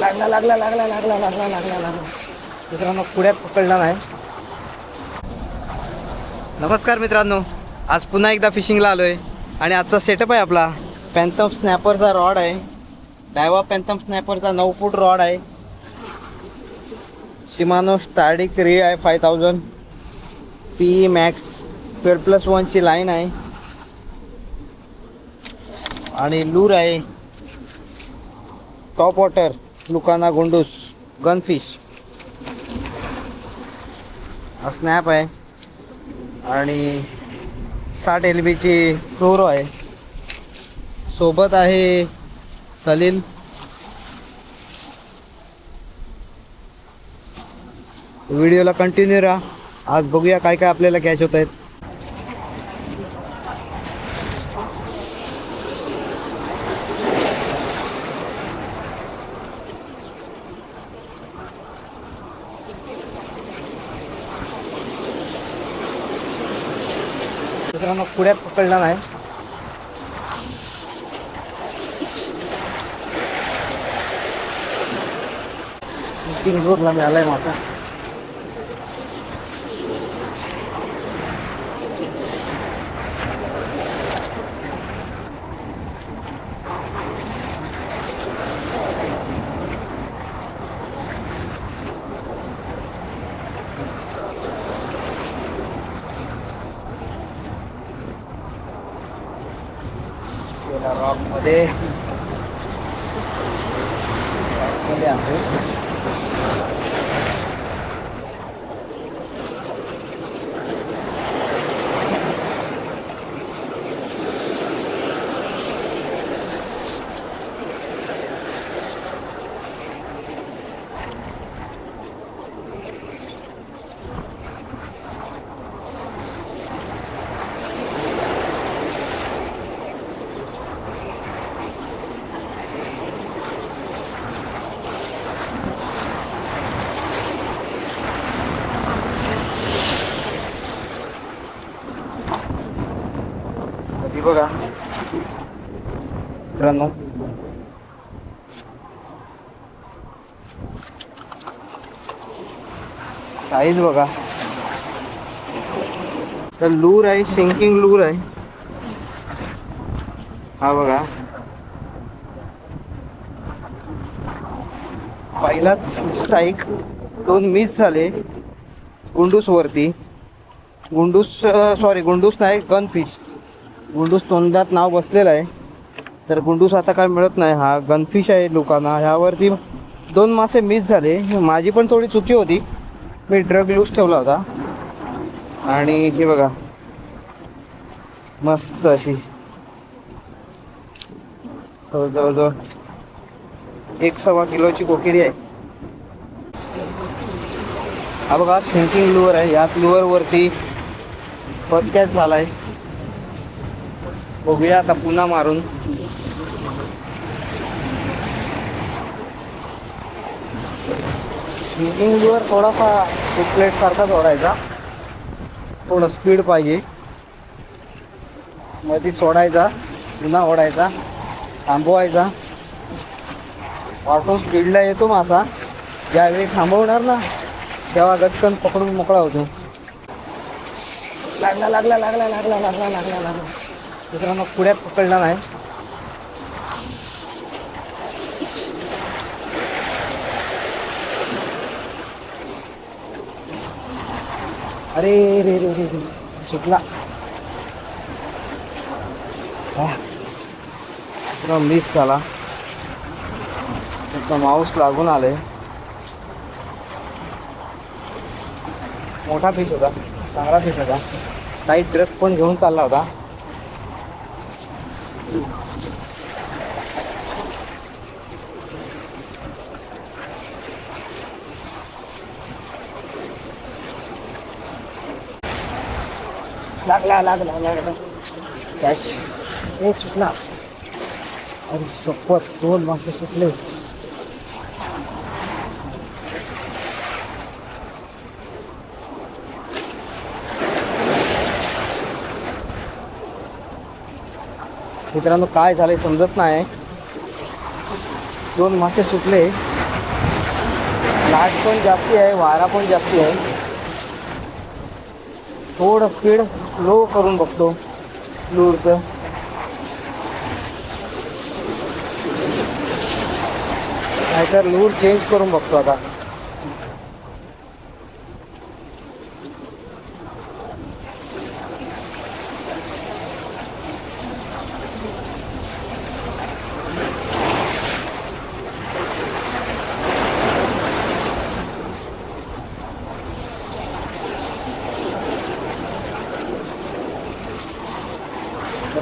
लागला मित्रांनो, पुढ्यात पकडला नाही. नमस्कार मित्रांनो, आज पुन्हा एकदा फिशिंगला आलो आहे आणि आजचा सेटअप आहे आपला पॅन्थम स्नॅपरचा रॉड आहे. डायवा पॅन्थम स्नॅपरचा 9 फूट रॉड आहे. शिमानो स्टार्डिक रे आहे 5000 PE मॅक्स 12+1 लाईन आहे आणि लूर आहे टॉप वॉटर लुकाना गुंडूस गनफिश. हा स्नॅप आहे आणि 60 LBची फ्लोरो आहे. सोबत आहे सलील. व्हिडिओला कंटिन्यू राहा. आज बघूया काय काय आपल्याला कॅच होत आहेत. मित्रांनो, पुढ्यात पकडला नाही. रोडला मिळालाय मासा. रॉक मध्ये आहे. बघा मित्रांनो, साईज बघा. तर लूर आहे, सिंकिंग लूर आहे. हा बघा, पहिलाच स्ट्राईक. 2 मिस झाले गुंडूस वरती. गुंडूस नाही, गनफिश. गुंडूस तोंडात नाव बसलेलं आहे, तर गुंडूस आता काय मिळत नाही. हा गनफिश आहे लुकाना. ह्यावरती 2 मासे मिस झाले. माझी पण थोडी चुकी होती, मी ड्रग लूज ठेवला होता. आणि हे बघा, मस्त अशी जवळजवळ 1.25 किलोची कोकिरी आहे. हा बघा, सिंकिंग लुअर आहे. याच लुअरवरती फर्स्ट कॅच झाला आहे. बघूया आता पुन्हा मारून. सिंकिंग लुअर थोडासा प्लेट सारखा सोडायचा. थोडं स्पीड पाहिजे. मध्ये सोडायचा, पुन्हा ओढायचा, थांबवायचा. वाटून स्पीडला येतो मासा. ज्यावेळी थांबवणार ना, तेव्हा गचकन पकडून मोकळा होतो. लागला मित्रांनो, पुढ्यात पकडला नाही. अरे रे रे रे रे, सुटला. मिस झाला. त्याचा माऊस लागून आले. मोठा फिश होता, चांगला फिश होता. टाईट ड्रेस पण घेऊन चालला होता. लागला कॅच. हे सुटला. अरे शपथ, 2 मासे सुटले. मित्रांनो, काय झालंय समजत नाही. 2 मासे सुटले लाट पण जास्ती आहे, वारा पण जास्ती आहे. थोडं स्पीड लो करून बघतो लूरचं. नाहीतर लूर चेंज करून बघतो आता.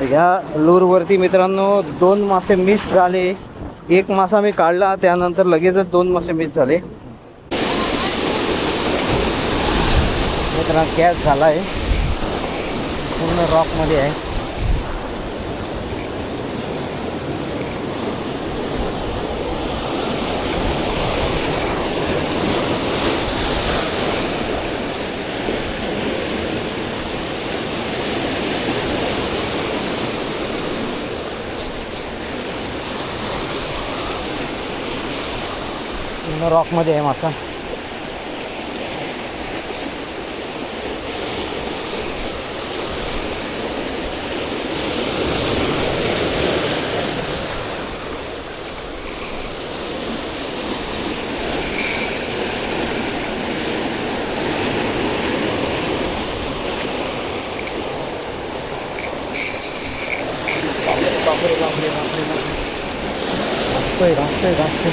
ह्या लूरवरती मित्रांनो 2 मासे मिस झाले. एक मासा मी काढला, त्यानंतर लगेचच 2 मासे मिस झाले. मित्रांनो कॅच झाला आहे, पूर्ण रॉकमध्ये आहे. पूर्ण रॉकमध्ये आहे मासा. बापरे बापरे बापरे बापरे, घासतोय घासतोय.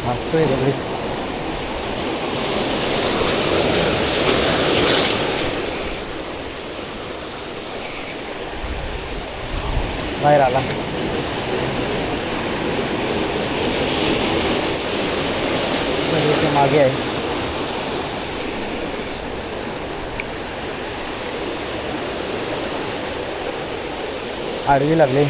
हसतोय दगडी. बाहेर आला. मागे आहे. आडवी लागली.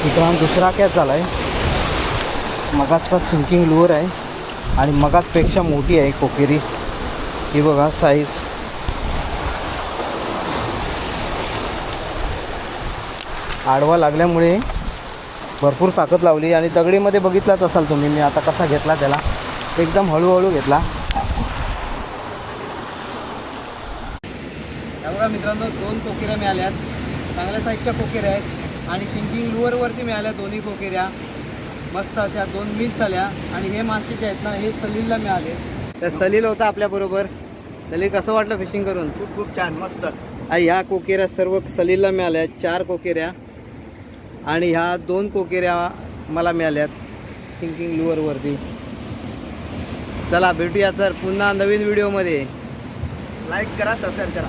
मित्रांनो दुसरा कॅच झाला आहे. मगाचा सिंकिंग लूअर आहे आणि मगाचपेक्षा मोठी आहे कोकेरी. ही बघा साईज. आडवा लागल्यामुळे भरपूर ताकद लावली आणि दगडीमध्ये बघितलाच असाल तुम्ही मी आता कसा घेतला त्याला. एकदम हळूहळू घेतला. त्यामुळे मित्रांनो 2 कोकेऱ्या मिळाल्यात. चांगल्या साईजच्या कोकेऱ्या आहेत आणि सिंकिंग लूअरवरती मिळाल्या दोन्ही कोकेऱ्या. मस्त अशा 2 मिस झाल्या. आणि हे मासे जे आहेत ना हे सलीलला मिळाले. तर सलील होता आपल्याबरोबर. सलील कसं वाटलं फिशिंग करून? खूप खूप छान, मस्त. ह्या कोकेऱ्या सर्व सलीलला मिळाल्या. 4 कोकेऱ्या आणि ह्या 2 कोकेऱ्या मला मिळाल्यात सिंकिंग लूअरवरती. चला भेटूया तर पुन्हा नवीन व्हिडिओमध्ये. लाईक करा, सबस्क्राईब करा.